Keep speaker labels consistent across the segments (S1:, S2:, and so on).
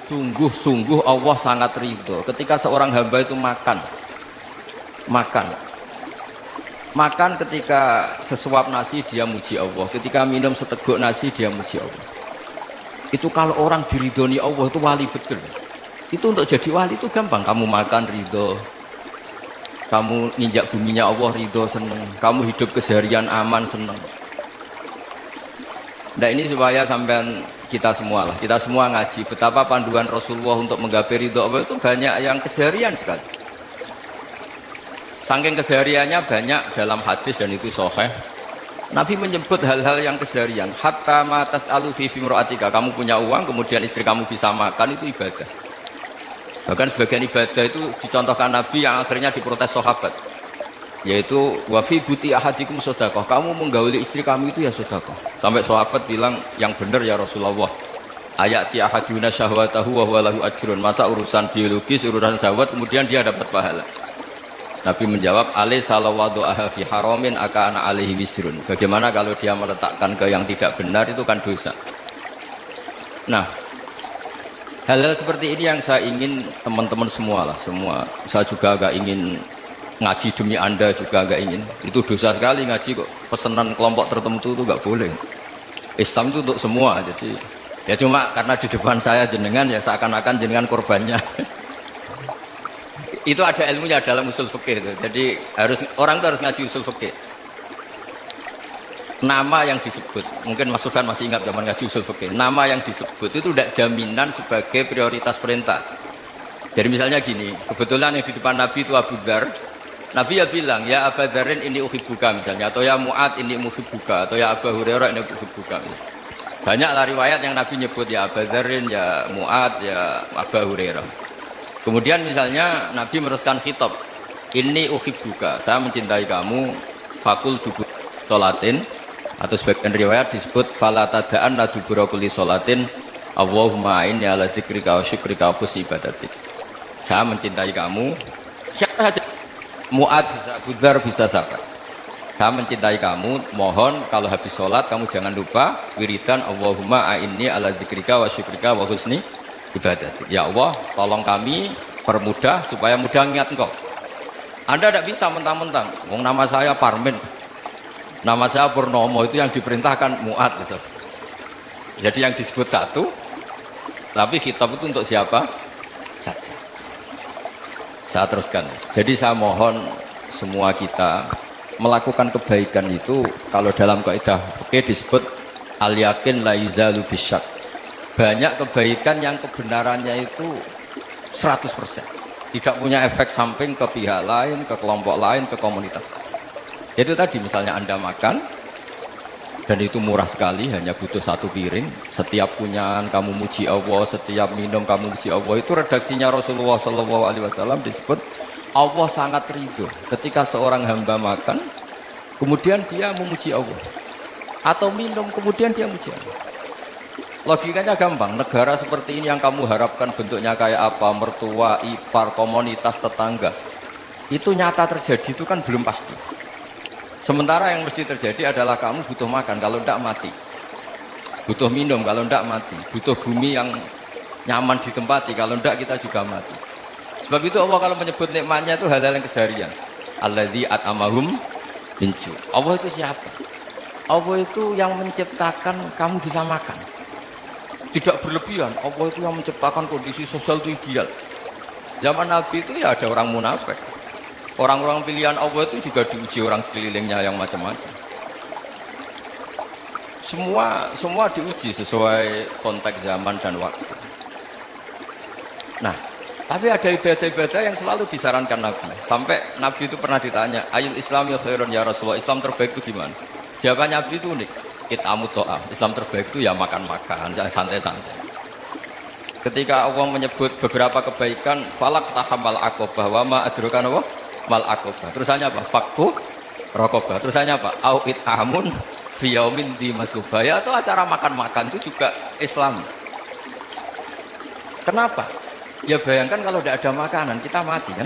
S1: Sungguh-sungguh Allah sangat ridho ketika seorang hamba itu makan. Makan ketika sesuap nasi dia muji Allah, ketika minum seteguk nasi dia muji Allah. Itu kalau orang diridhoni Allah itu wali betul. Itu untuk jadi wali itu gampang. Kamu makan ridho, kamu nginjak buminya Allah ridho seneng, kamu hidup keseharian aman seneng. Nah ini supaya sampean kita semua ngaji betapa panduan Rasulullah untuk menggapai ridho Allah itu banyak yang keseharian sekali. Saking kesehariannya banyak dalam hadis dan itu sahih. Nabi menyebut hal-hal yang keseharian. Hatta ma tas'alu fi imra'atika, kamu punya uang kemudian istri kamu bisa makan, itu ibadah. Bahkan sebagian ibadah itu dicontohkan Nabi yang akhirnya diprotes sahabat, yaitu wa fi buti ahadikum sedekah, kamu menggauli istri kamu itu ya sedekah. Sampai sahabat bilang, yang benar ya Rasulullah, ayati ahaduna syahwatahu wa huwa lahu ajrun, masa urusan biologis, urusan syahwat kemudian dia dapat pahala. Nabi menjawab, alai salawadu'aha fi haramin akana alaihi wisrun. Bagaimana kalau dia meletakkan ke yang tidak benar, itu kan dosa. Nah, hal-hal seperti ini yang saya ingin teman-teman semua. Saya juga agak ingin ngaji demi Anda, juga agak ingin. Itu dosa sekali ngaji kok, pesanan kelompok tertentu itu gak boleh. Islam itu untuk semua. Jadi ya cuma karena di depan saya jenengan, ya seakan-akan jenengan korbannya. Itu ada ilmunya dalam usul fikih itu. Jadi orang itu harus ngaji usul fikih. Nama yang disebut, mungkin Mas Sufyan masih ingat zaman ngaji usul fikih. Nama yang disebut itu tidak jaminan sebagai prioritas perintah. Jadi misalnya gini, kebetulan yang di depan Nabi itu Abu Dzar. Nabi ya bilang, ya Abu Dzarin ini uhibbuka misalnya, atau ya Mu'ad ini uhibbuka, atau ya Abu Hurairah ini uhibbuka. Banyaklah riwayat yang Nabi nyebut ya Abu Dzarin, ya Mu'ad, ya Abu Hurairah. Kemudian misalnya Nabi meneruskan khitab, ini uhibbuka, saya mencintai kamu, fakul dubur sholatin, atau sebagian riwayat disebut fala tada'an la dubura kulli sholatin Allahumma inni ala dzikrika wa syukrika wa husni ibadatik. Saya mencintai kamu, siapa saja, Mu'ad bisa, Abu Dzar bisa, siapa. Saya mencintai kamu, mohon kalau habis sholat kamu jangan lupa wiridan Allahumma inni ala dzikrika wa syukrika wa husni ibadat. Ya Allah, tolong kami permudah supaya mudah ingat Engkau. Anda tidak bisa mentang-mentang, wong nama saya Parmin, nama saya Purnomo, itu yang diperintahkan Mu'ad. Jadi yang disebut satu, tapi khitab itu untuk siapa saja. Saya teruskan. Jadi saya mohon semua kita melakukan kebaikan itu, kalau dalam kaidah fikih disebut al yakin la yuzalu bisyak. Banyak kebaikan yang kebenarannya itu 100%, tidak punya efek samping ke pihak lain, ke kelompok lain, ke komunitas. Itu tadi misalnya Anda makan dan itu murah sekali, hanya butuh satu piring, setiap punyaan kamu muji Allah, setiap minum kamu muji Allah. Itu redaksinya Rasulullah SAW disebut Allah sangat ridho ketika seorang hamba makan kemudian dia memuji Allah, atau minum kemudian dia muji Allah. Logikanya gampang, negara seperti ini yang kamu harapkan bentuknya kayak apa, mertua, ipar, komunitas, tetangga, itu nyata terjadi itu kan belum pasti. Sementara yang mesti terjadi adalah kamu butuh makan, kalau tidak mati. Butuh minum, kalau tidak mati. Butuh bumi yang nyaman ditempati, kalau tidak kita juga mati. Sebab itu Allah kalau menyebut nikmatnya itu hal-hal yang keseharian. Alladzi at'amahum min ju'. Allah itu siapa? Allah itu yang menciptakan kamu bisa makan. Tidak berlebihan, Allah itu yang menciptakan kondisi sosial itu ideal. Zaman Nabi itu ya ada orang munafik. Orang-orang pilihan Allah itu juga diuji orang sekelilingnya yang macam-macam. Semua diuji sesuai konteks zaman dan waktu. Nah, tapi ada ibadah-ibadah yang selalu disarankan Nabi. Sampai Nabi itu pernah ditanya, ayul Islam ya khairun ya Rasulullah, Islam terbaik itu gimana? Jawaban Nabi itu unik. It'amut to'am, Islam terbaik itu ya makan-makan, jangan santai-santai. Ketika Allah menyebut beberapa kebaikan, falak tahamal aqobah, wa ma adrokan apa? Mal aqobah. Terusannya apa? Fakku rokobah. Terusannya apa? Au it'amun fiyaumin di masubaya, atau acara makan-makan itu juga Islam. Kenapa? Ya bayangkan kalau tidak ada makanan, kita mati kan?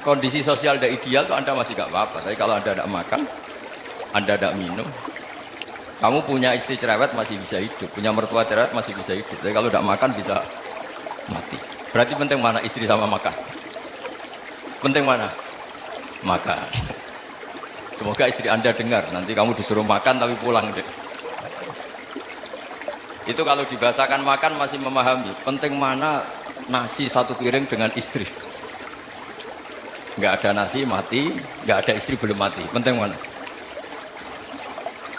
S1: Kondisi sosial tidak ideal tuh Anda masih gak apa-apa, tapi kalau Anda tidak makan, Anda tidak minum, Kamu punya istri cerewet masih bisa hidup, punya mertua cerewet masih bisa hidup. Tapi kalau tidak makan bisa mati. Berarti penting mana istri sama makan? Penting mana? Makan. Semoga istri Anda dengar. Nanti kamu disuruh makan tapi pulang deh. Itu kalau dibahasakan makan masih memahami. Penting mana nasi satu piring dengan istri. Nggak ada nasi mati, nggak ada istri belum mati. Penting mana?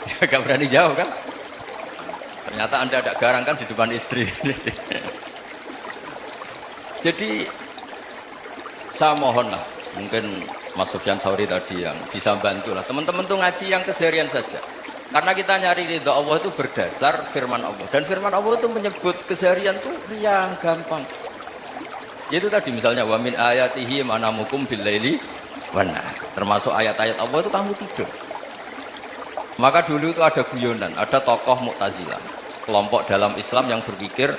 S1: Gak berani jawab kan? Ternyata Anda ada garang kan di depan istri. Jadi saya mohonlah, mungkin Mas Sufyan Sauri tadi yang bisa bantu lah. Teman-teman tuh ngaji yang keseharian saja. Karena kita nyari ridha Allah itu berdasar firman Allah. Dan firman Allah itu menyebut keseharian tuh yang gampang. Itu tadi misalnya wa min ayatihi manamukum billaili wan nahar. Termasuk ayat-ayat Allah itu kamu tidur. Maka dulu itu ada guyonan, ada tokoh Mu'tazilah, kelompok dalam Islam yang berpikir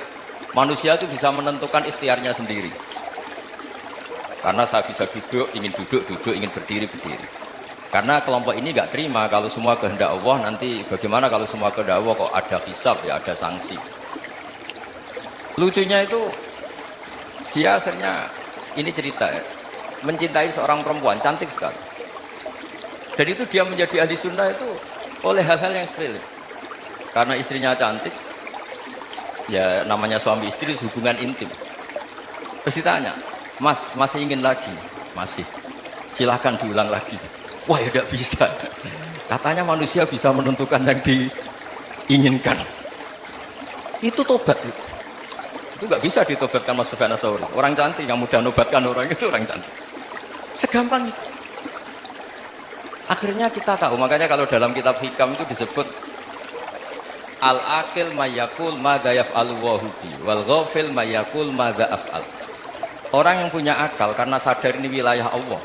S1: manusia itu bisa menentukan ikhtiarnya sendiri. Karena saya bisa duduk, ingin duduk, ingin berdiri, berdiri. Karena kelompok ini nggak terima kalau semua kehendak Allah, nanti bagaimana kalau semua kehendak Allah kok ada hisab, ya ada sanksi. Lucunya itu dia akhirnya, ini cerita ya, mencintai seorang perempuan cantik sekali. Dan itu dia menjadi ahli sunnah itu oleh hal-hal yang sepele. Karena istrinya cantik, ya namanya suami istri hubungan intim. Terus ditanya, Mas, masih ingin lagi? Masih. Silahkan diulang lagi. Wah ya tidak bisa. Katanya manusia bisa menentukan yang diinginkan. Itu tobat itu. Itu nggak bisa ditobatkan Mas Sufyan Ats-Tsauri. Orang cantik yang mudah nobatkan orang itu orang cantik. Segampang itu. Akhirnya kita tahu, makanya kalau dalam kitab Hikam itu disebut al-akil mayyakul madza yaf'alu wa hubi wal ghafil mayyakul madza af'al. Orang yang punya akal karena sadar ini wilayah Allah,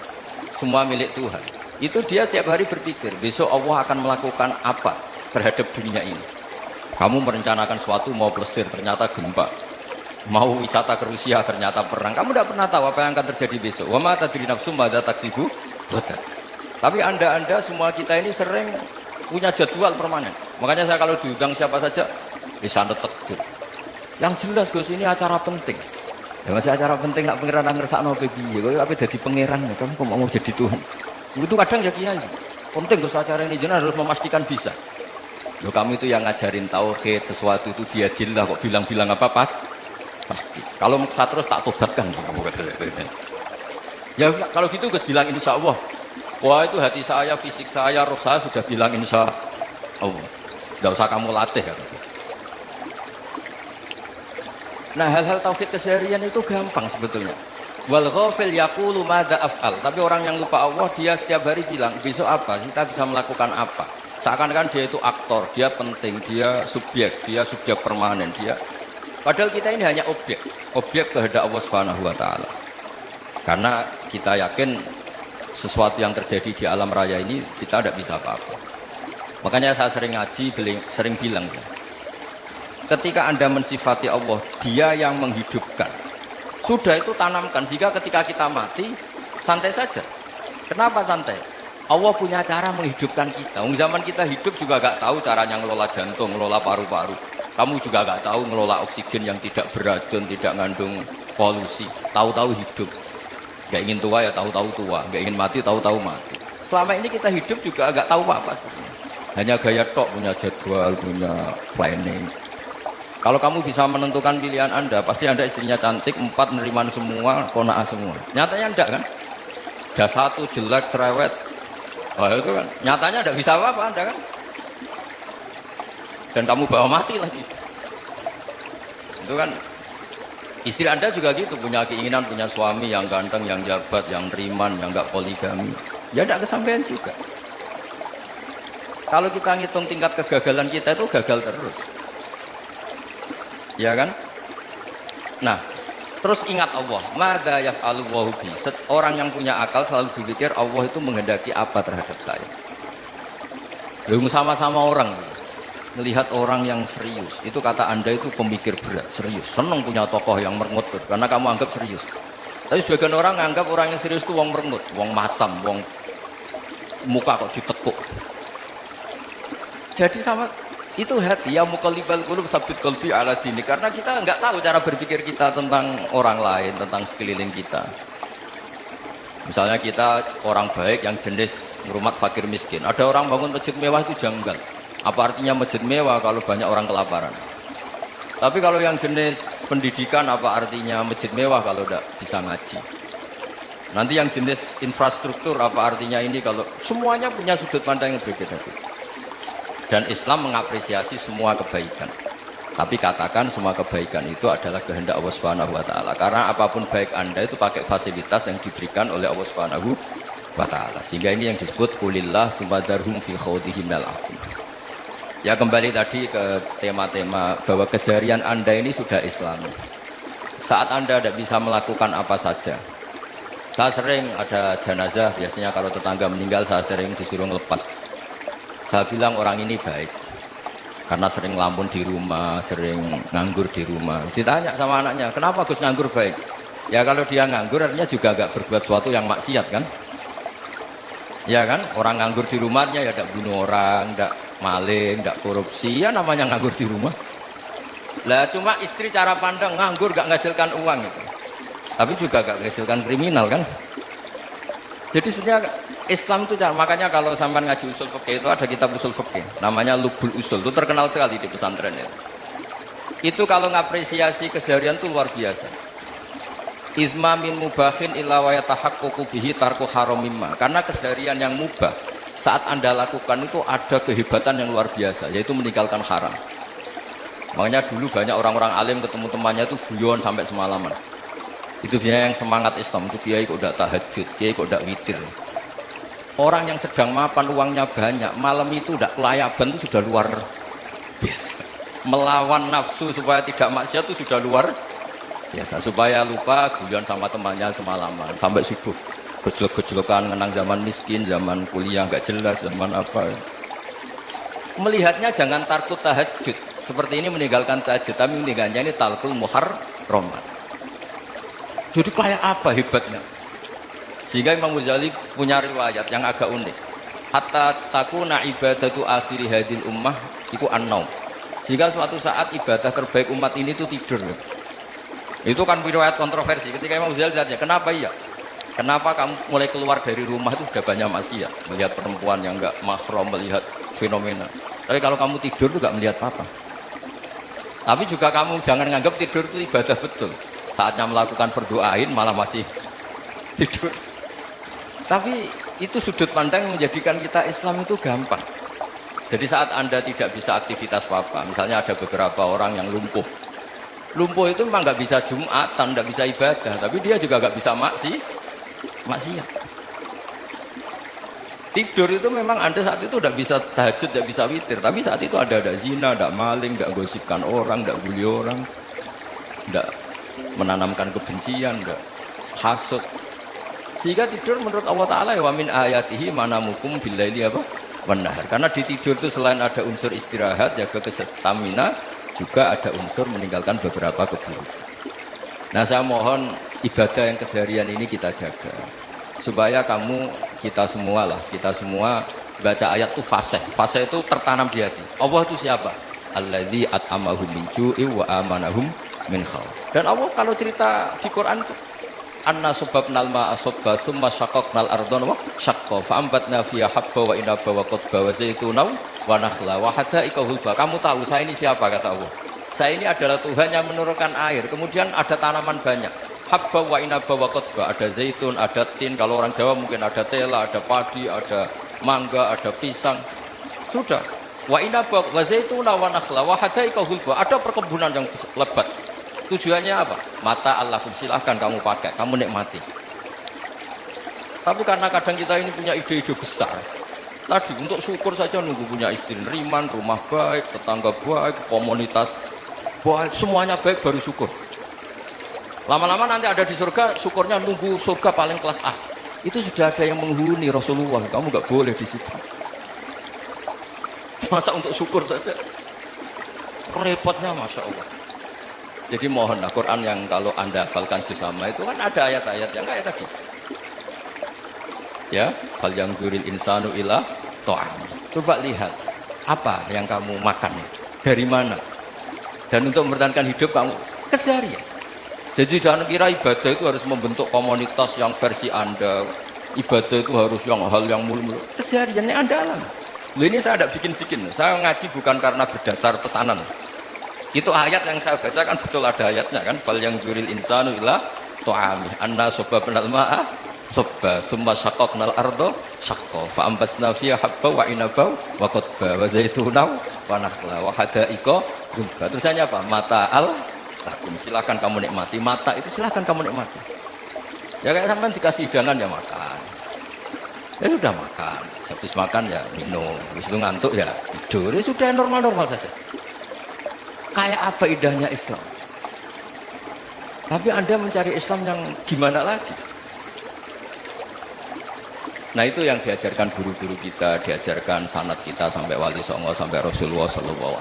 S1: semua milik Tuhan. Itu dia tiap hari berpikir, besok Allah akan melakukan apa terhadap dunia ini. Kamu merencanakan suatu mau plesir, ternyata gempa. Mau wisata ke Rusia, ternyata perang. Kamu tidak pernah tahu apa yang akan terjadi besok. Wa ma tadri nafsum madza taksibu ghadan. Tapi anda semua kita ini sering punya jadwal permanen. Makanya saya kalau diundang siapa saja bisa netek. Yang jelas Gus ini acara penting. Ya masih acara penting nak pangeran ngersakno piye. Kowe ape dadi pangeran kamu kok mau jadi Tuhan. Itu kadang ya kiai. Penting Gus acara ini jenengan harus memastikan bisa. Loh kamu itu yang ngajarin tauhid sesuatu itu biadillah kok bilang-bilang apa pasti. Kalau maksa terus tak tobatkan. Ya kalau gitu Gus bilang insya Allah. Wah itu hati saya, fisik saya, roh saya sudah bilang insya Allah. Tidak usah kamu latih kata saya. Nah hal-hal tauhid keseharian itu gampang sebetulnya. Wal ghafil yaqulu madza af'al. Tapi orang yang lupa Allah dia setiap hari bilang besok apa? Kita bisa melakukan apa? Seakan-akan dia itu aktor, dia penting, dia subjek permanen, dia. Padahal kita ini hanya objek kehendak Allah Subhanahu wa taala. Karena kita yakin sesuatu yang terjadi di alam raya ini kita tidak bisa apa-apa. Makanya saya sering ngaji, sering bilang ketika Anda mensifati Allah, dia yang menghidupkan. Sudah itu tanamkan sehingga ketika kita mati santai saja. Kenapa santai? Allah punya cara menghidupkan kita. Zaman kita hidup juga gak tahu caranya ngelola jantung, ngelola paru-paru. Kamu juga gak tahu ngelola oksigen yang tidak beracun, tidak mengandung polusi. Tahu-tahu hidup. Gak ingin tua ya tahu-tahu tua, gak ingin mati tahu-tahu mati. Selama ini kita hidup juga agak tahu apa sebenarnya. Hanya gaya tok, punya jadwal, punya planning. Kalau kamu bisa menentukan pilihan Anda, pasti Anda istrinya cantik, 4 neriman semua, kona'ah semua. Nyatanya enggak kan? Ada 1 jelek, cerewet. Oh itu kan, nyatanya enggak bisa apa-apa Anda kan? Dan kamu bawa mati lagi. Itu kan. Istri Anda juga gitu, punya keinginan, punya suami yang ganteng, yang jabat, yang riman, yang enggak poligami. Ya enggak kesampaian juga. Kalau kita ngitung tingkat kegagalan kita itu gagal terus. Ya kan? Nah, terus ingat Allah. Madza yaf'alu wa bi. Orang yang punya akal selalu berpikir Allah itu menghendaki apa terhadap saya. Belum sama-sama orang. Melihat orang yang serius, itu kata Anda itu pemikir berat, serius. Senang punya tokoh yang merengut karena kamu anggap serius. Tapi sebagian orang anggap orang yang serius itu wong merengut, wong masam, wong muka kok ditekuk. Jadi sama Itu hati, ya muqallibal qulub tsabbit qalbi ala dini. Karena kita nggak tahu cara berpikir kita tentang orang lain, tentang sekeliling kita. Misalnya kita orang baik yang jenis ngrumat fakir miskin. Ada orang bangun masjid mewah itu janggal. Apa artinya masjid mewah kalau banyak orang kelaparan? Tapi kalau yang jenis pendidikan, apa artinya masjid mewah kalau tidak bisa ngaji? Nanti yang jenis infrastruktur, apa artinya ini kalau semuanya punya sudut pandang yang berbeda. Dan Islam mengapresiasi semua kebaikan. Tapi katakan semua kebaikan itu adalah kehendak Allah Subhanahu wa taala. Karena apapun baik Anda itu pakai fasilitas yang diberikan oleh Allah Subhanahu wa taala. Sehingga ini yang disebut qulillah sumadarhum fi khawdihim al-aqum. Ya kembali tadi ke tema-tema bahwa keseharian Anda ini sudah Islami. Saat Anda tidak bisa melakukan apa saja. Saya sering ada jenazah, biasanya kalau tetangga meninggal saya sering disuruh ngelepas. Saya bilang orang ini baik karena sering ngelamun di rumah, sering nganggur di rumah. Ditanya sama anaknya, kenapa Gus nganggur baik? Ya kalau dia nganggur artinya juga agak berbuat sesuatu yang maksiat kan? Ya kan, orang nganggur di rumahnya ya tidak bunuh orang, tidak maling, tidak korupsi, ya namanya nganggur di rumah. Lah cuma istri cara pandang nganggur gak menghasilkan uang itu. Tapi juga gak menghasilkan kriminal kan? Jadi sebenarnya Islam itu makanya kalau sampai ngaji usul fikih itu ada kitab usul fikih namanya Lubul Usul, itu terkenal sekali di pesantren itu kalau ngapresiasi keseharian itu luar biasa. Izma min mubahin illa wa yatahaqqaqu bihi tarku haram mimma, karena keseharian yang mubah saat Anda lakukan itu ada kehebatan yang luar biasa, yaitu meninggalkan haram. Makanya dulu banyak orang-orang alim ketemu temannya itu guyon sampai semalaman. Itu dia yang semangat Islam, itu kiai kok udah tahajud, kiai kok udah witir. Orang yang sedang mapan uangnya banyak, malam itu udah kelayaban itu sudah luar biasa. Melawan nafsu supaya tidak maksiat itu sudah luar biasa. Supaya lupa guyon sama temannya semalaman sampai subuh. Gejolak-gejolokan menang zaman miskin, zaman kuliah nggak jelas, zaman apa. Melihatnya jangan tarkut tahajud. Seperti ini meninggalkan tahajud, tapi meninggalnya ini talqul muharramat. Jadi kayak apa hebatnya? Sehingga Imam Ghazali punya riwayat yang agak unik. Hatta takuna ibadatu akhiri hadil ummah itu an-naum. Sehingga suatu saat ibadah terbaik umat ini itu tidur. Itu kan riwayat kontroversi. Ketika Imam Ghazali tanya, kenapa iya? Kenapa kamu mulai keluar dari rumah itu sudah banyak maksiat? Melihat perempuan yang enggak mahram, melihat fenomena. Tapi kalau kamu tidur itu enggak melihat apa-apa. Tapi juga kamu jangan nganggap tidur itu ibadah betul. Saatnya melakukan berdoain malah masih tidur. Tapi itu sudut pandang yang menjadikan kita Islam itu gampang. Jadi saat Anda tidak bisa aktivitas apa-apa, misalnya ada beberapa orang yang lumpuh. Lumpuh itu memang nggak bisa Jumatan, nggak bisa ibadah, tapi dia juga nggak bisa maksiat. Tidur itu memang Anda saat itu tidak bisa tahajud, tidak bisa witir, tapi saat itu ada zina, ada maling, tidak gosipkan orang, tidak bully orang, tidak menanamkan kebencian, tidak hasud. Sehingga tidur menurut Allah Ta'ala ya wa min ayatihi manamukum billaili apa? Wan-nahar. Karena di tidur itu selain ada unsur istirahat, jaga stamina, juga ada unsur meninggalkan beberapa keburukan. Nah saya mohon ibadah yang keseharian ini kita jaga. Supaya kita semua baca ayat itu fasih. Fasih itu tertanam di hati. Allah itu siapa? Alladzi at'amahum min ju'i wa amanahum min khauf. Dan Allah kalau cerita di Quran itu anna subabnal ma'a subba thumma syaqaqnal ardana wa syaqqa fa ambatna fiha habba wa inaba wa qadba wa zaituna wa nakhla wa hadaika hulba. Kamu tahu saya ini siapa, kata Allah? Saya ini adalah Tuhan yang menurunkan air, kemudian ada tanaman banyak. Habba wa inaba wa qadba, ada zaitun, ada tin, kalau orang Jawa mungkin ada tela, ada padi, ada mangga, ada pisang. Sudah. Wa inaba wa zaituna wa nakhla wa hadaika hulba, ada perkebunan yang lebat. Tujuannya apa? Mata Allahum, silahkan kamu pakai, kamu nikmati. Tapi karena kadang kita ini punya ide-ide besar. Tadi untuk syukur saja nunggu punya istri riman, rumah baik, tetangga baik, komunitas baik, semuanya baik baru syukur. Lama-lama nanti ada di surga, syukurnya nunggu surga paling kelas A. Itu sudah ada yang menghuni Rasulullah, kamu nggak boleh di situ. Masa untuk syukur saja? Repotnya Masya Allah. Jadi mohonlah Quran yang kalau Anda hafalkan bersama itu kan ada ayat-ayat yang kayak tadi. Ya, fal yang duril insanu ila ta'am. Coba lihat. Apa yang kamu makan? Dari mana? Dan untuk mempertahankan hidup kamu keseharian. Jadi jangan kira ibadah itu harus membentuk komunitas yang versi Anda. Ibadah itu harus yang hal yang mulu-mulu. Kesehariannya Anda alami. Loh, ini saya tidak bikin-bikin. Saya ngaji bukan karena berdasar pesanan. Itu ayat yang saya baca kan betul ada ayatnya kan. Bal yang juril insanu ila to'ami. Anna soba penal ma'a soba. Thumma syaqaqnal ardo syaqqa. Fa'ambasna fiya habba wa inabau wa qadba wa zaitunaw wa nakhla wa hada'iqa zulba. Terusannya apa? Mata'al takum. Silakan kamu nikmati. Mata itu silakan kamu nikmati. Ya kayak sampean dikasih hidangan ya makan. Ya sudah makan. Habis makan ya minum. Habis itu ngantuk ya tidur. Ya sudah normal-normal saja. Kayak apa indahnya Islam. Tapi Anda mencari Islam yang gimana lagi? Nah itu yang diajarkan guru-guru kita, diajarkan sanad kita sampai Wali Songo, sampai Rasulullah SAW.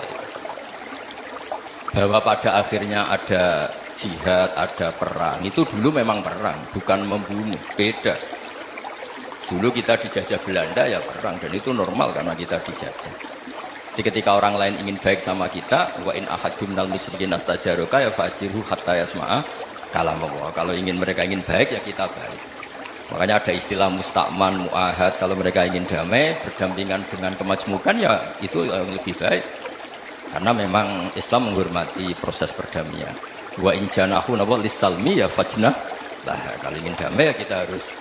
S1: Bahwa pada akhirnya ada jihad, ada perang. Itu dulu memang perang, bukan membunuh, beda. Dulu kita dijajah Belanda ya perang, dan itu normal karena kita dijajah. Jadi ketika orang lain ingin baik sama kita, wa in ahadum minal musyrikin astajaroka ya fajirhu hatta yasma'a kalamullah. Kalau mereka ingin baik ya kita baik. Makanya ada istilah mustakman, mu'ahad. Kalau mereka ingin damai, berdampingan dengan kemajmukan ya itu yang lebih baik. Karena memang Islam menghormati proses perdamaian. Wa in janahu lis salmi ya fajnah lah. Kalau ingin damai ya kita harus